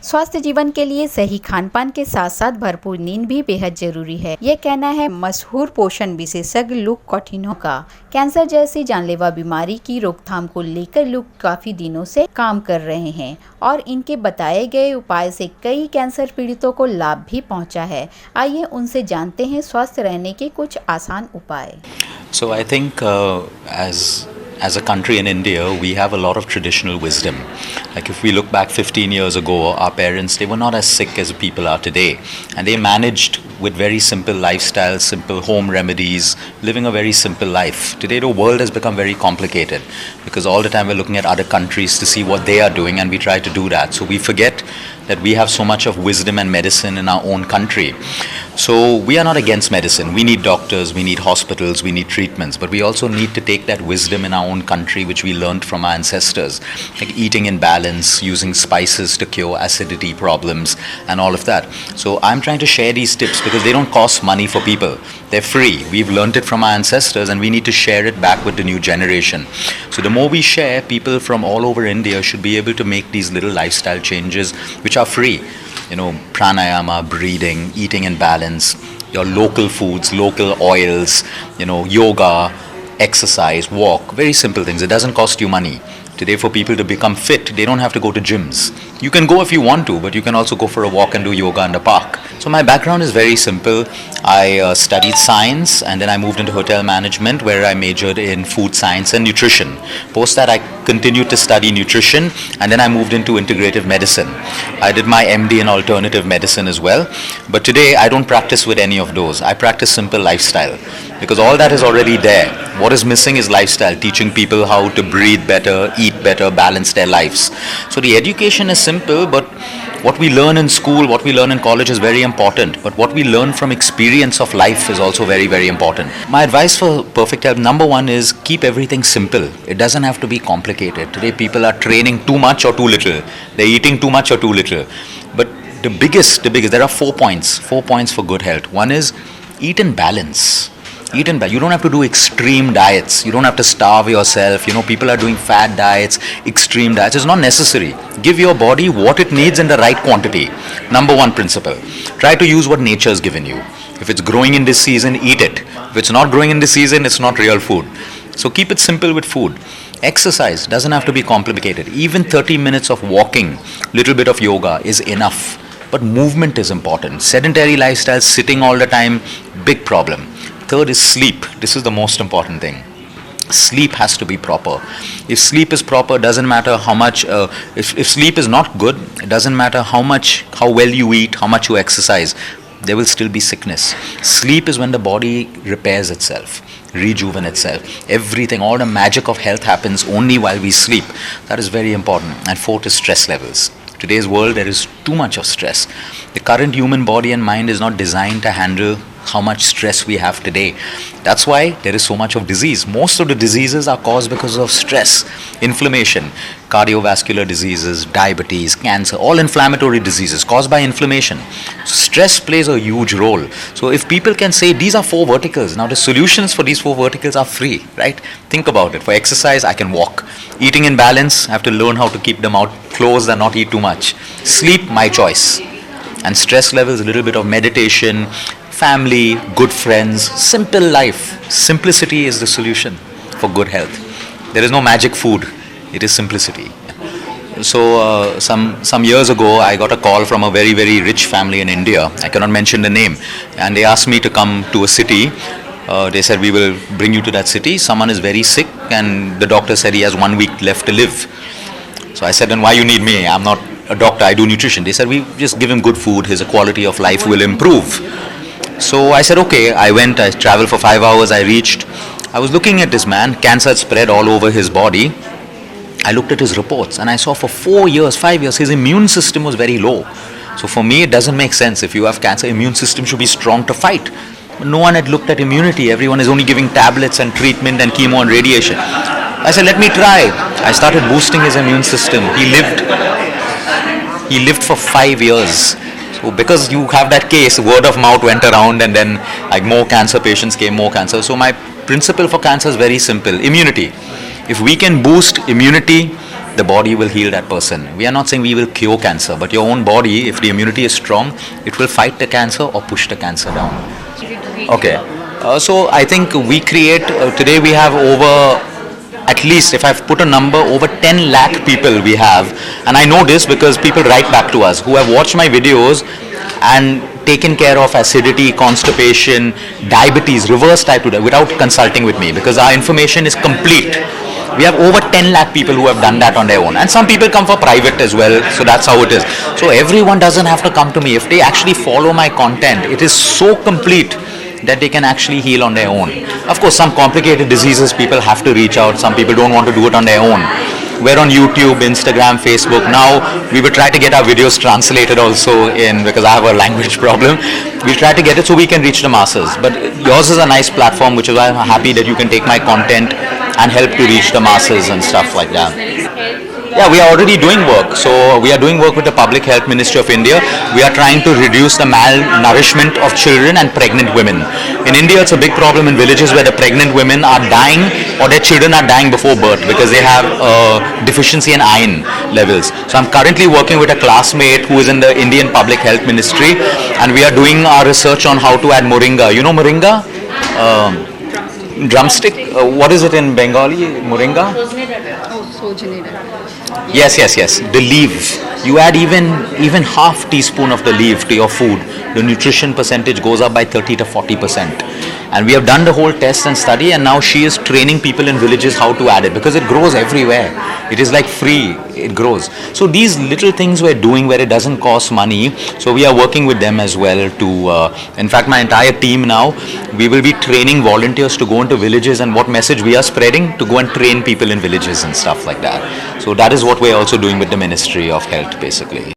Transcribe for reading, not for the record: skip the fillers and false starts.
स्वस्थ जीवन के लिए सही खान-पान के साथ साथ भरपूर नींद भी बेहद जरूरी है। ये कहना है मशहूर पोषण विशेषज्ञ लुक कॉटिन्हो का। कैंसर जैसी जानलेवा बीमारी की रोकथाम को लेकर लुक काफी दिनों से काम कर रहे हैं और इनके बताए गए उपाय से कई कैंसर पीड़ितों को लाभ भी पहुंचा है। आइए उनसे जानते हैं स्वस्थ रहने के कुछ आसान उपाय। So I think as a country in India, we have a lot of traditional wisdom. Like if we look back 15 years ago, our parents, they were not as sick as people are today. And they managed with very simple lifestyles, simple home remedies, living a very simple life. Today the world has become very complicated because all the time we're looking at other countries to see what they are doing and we try to do that. So we forget that we have so much of wisdom and medicine in our own country. So we are not against medicine. We need doctors, we need hospitals, we need treatments, but we also need to take that wisdom in our own country which we learned from our ancestors, like eating in balance, using spices to cure acidity problems and all of that. So I'm trying to share these tips because they don't cost money for people. They're free. We've learned it from our ancestors and we need to share it back with the new generation. So the more we share, people from all over India should be able to make these little lifestyle changes which are free. You know, pranayama, breathing, eating in balance, your local foods, local oils, you know, yoga, exercise, walk, very simple things. It doesn't cost you money. Today for people to become fit, they don't have to go to gyms. You can go if you want to, but you can also go for a walk and do yoga in the park. So my background is very simple. I studied science and then I moved into hotel management where I majored in food science and nutrition. Post that I continued to study nutrition and then I moved into integrative medicine. I did my MD in alternative medicine as well. But today I don't practice with any of those. I practice simple lifestyle because all that is already there. What is missing is lifestyle, teaching people how to breathe better, eat better, balance their lives. So the education is simple, but what we learn in school, what we learn in college is very important, but what we learn from experience of life is also very, very important. My advice for perfect health, number one is keep everything simple. It doesn't have to be complicated. Today people are training too much or too little. They're eating too much or too little. But the biggest, there are 4 points for good health. One is eat in balance. Eat in balance. You don't have to do extreme diets. You don't have to starve yourself. You know, people are doing fad diets, extreme diets. It's not necessary. Give your body what it needs in the right quantity. Number one principle. Try to use what nature has given you. If it's growing in this season, eat it. If it's not growing in this season, it's not real food. So keep it simple with food. Exercise doesn't have to be complicated. Even 30 minutes of walking, little bit of yoga is enough. But movement is important. Sedentary lifestyle, sitting all the time, big problem. Third is sleep. This is the most important thing. Sleep has to be proper. If sleep is proper, doesn't matter how much, if sleep is not good, it doesn't matter how well you eat, how much you exercise, there will still be sickness. Sleep is when the body repairs itself, rejuvenates itself. Everything, all the magic of health happens only while we sleep. That is very important. And fourth is stress levels. Today's world, there is too much of stress. The current human body and mind is not designed to handle how much stress we have today. That's why there is so much of disease. Most of the diseases are caused because of stress, inflammation, cardiovascular diseases, diabetes, cancer, all inflammatory diseases caused by inflammation. Stress plays a huge role. So if people can say these are 4 verticals, now the solutions for these 4 verticals are free, right? Think about it. For exercise, I can walk. Eating in balance, I have to learn how to keep them out closed and not eat too much. Sleep, my choice. And stress levels, a little bit of meditation, family, good friends, simple life. Simplicity is the solution for good health. There is no magic food. It is simplicity. So some years ago, I got a call from a very, very rich family in India. I cannot mention the name. And they asked me to come to a city. They said, we will bring you to that city. Someone is very sick and the doctor said he has 1 week left to live. So I said, then why you need me? I'm not a doctor, I do nutrition. They said, we just give him good food, his quality of life will improve. So I said, okay. I went, I traveled for 5 hours, I reached. I was looking at this man, cancer had spread all over his body. I looked at his reports and I saw for 4 years, 5 years, his immune system was very low. So for me, it doesn't make sense. If you have cancer, immune system should be strong to fight. But no one had looked at immunity. Everyone is only giving tablets and treatment and chemo and radiation. I said, let me try. I started boosting his immune system. He lived for 5 years. So because you have that case, word of mouth went around and then like more cancer patients came, more cancer. So my principle for cancer is very simple. Immunity. If we can boost immunity, the body will heal that person. We are not saying we will cure cancer, but your own body, if the immunity is strong, it will fight the cancer or push the cancer down. Okay. So I think we create, today we have over, at least if I've put a number, over 10 lakh people we have. And I know this because people write back to us who have watched my videos and taken care of acidity, constipation, diabetes, reverse type 2 without consulting with me, because our information is complete. We have over 10 lakh people who have done that on their own, and some people come for private as well, so that's how it is. So everyone doesn't have to come to me. If they actually follow my content, it is so complete that they can actually heal on their own. Of course, some complicated diseases people have to reach out. Some people don't want to do it on their own. We're on YouTube, Instagram, Facebook. Now we will try to get our videos translated also in, because I have a language problem. We'll try to get it so we can reach the masses. But yours is a nice platform, which is why I'm happy that you can take my content and help to reach the masses and stuff like that. Yeah, we are already doing work. So we are doing work with the Public Health Ministry of India. We are trying to reduce the malnourishment of children and pregnant women. In India, it's a big problem in villages where the pregnant women are dying or their children are dying before birth because they have deficiency in iron levels. So I'm currently working with a classmate who is in the Indian Public Health Ministry, and we are doing our research on how to add moringa. You know moringa? Drumstick? What is it in Bengali? Moringa? Yes. The leaf. You add even half teaspoon of the leaf to your food, the nutrition percentage goes up by 30 to 40%. And we have done the whole test and study, and now she is training people in villages how to add it, because it grows everywhere. It is like free, it grows. So these little things we're doing where it doesn't cost money, so we are working with them as well to, in fact my entire team now, we will be training volunteers to go into villages, and what message we are spreading, to go and train people in villages and stuff like that. So that is what we're also doing with the Ministry of Health basically.